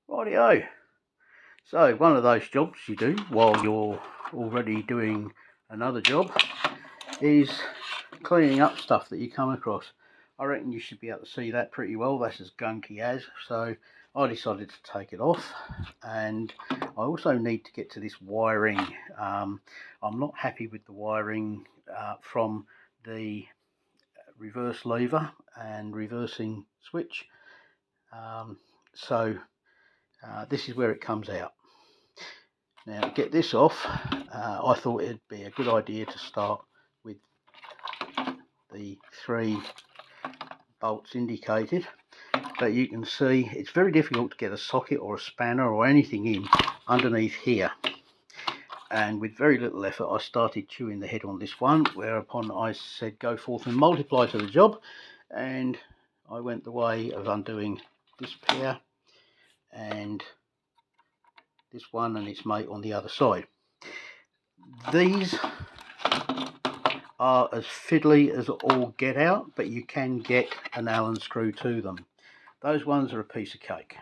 Rightio. So one of those jobs you do while you're already doing another job is cleaning up stuff that you come across. I reckon you should be able to see that pretty well. That's as gunky as. So I decided to take it off, and I also need to get to this wiring. I'm not happy with the wiring from the reverse lever and reversing switch. This is where it comes out. Now to get this off, I thought it'd be a good idea to start with the 3 bolts indicated, but you can see it's very difficult to get a socket or a spanner or anything in underneath here, and with very little effort I started chewing the head on this one, whereupon I said go forth and multiply to the job, and I went the way of undoing this pair and this one and its mate on the other side. These are as fiddly as all get out, but you can get an Allen screw to them. Those ones are a piece of cake.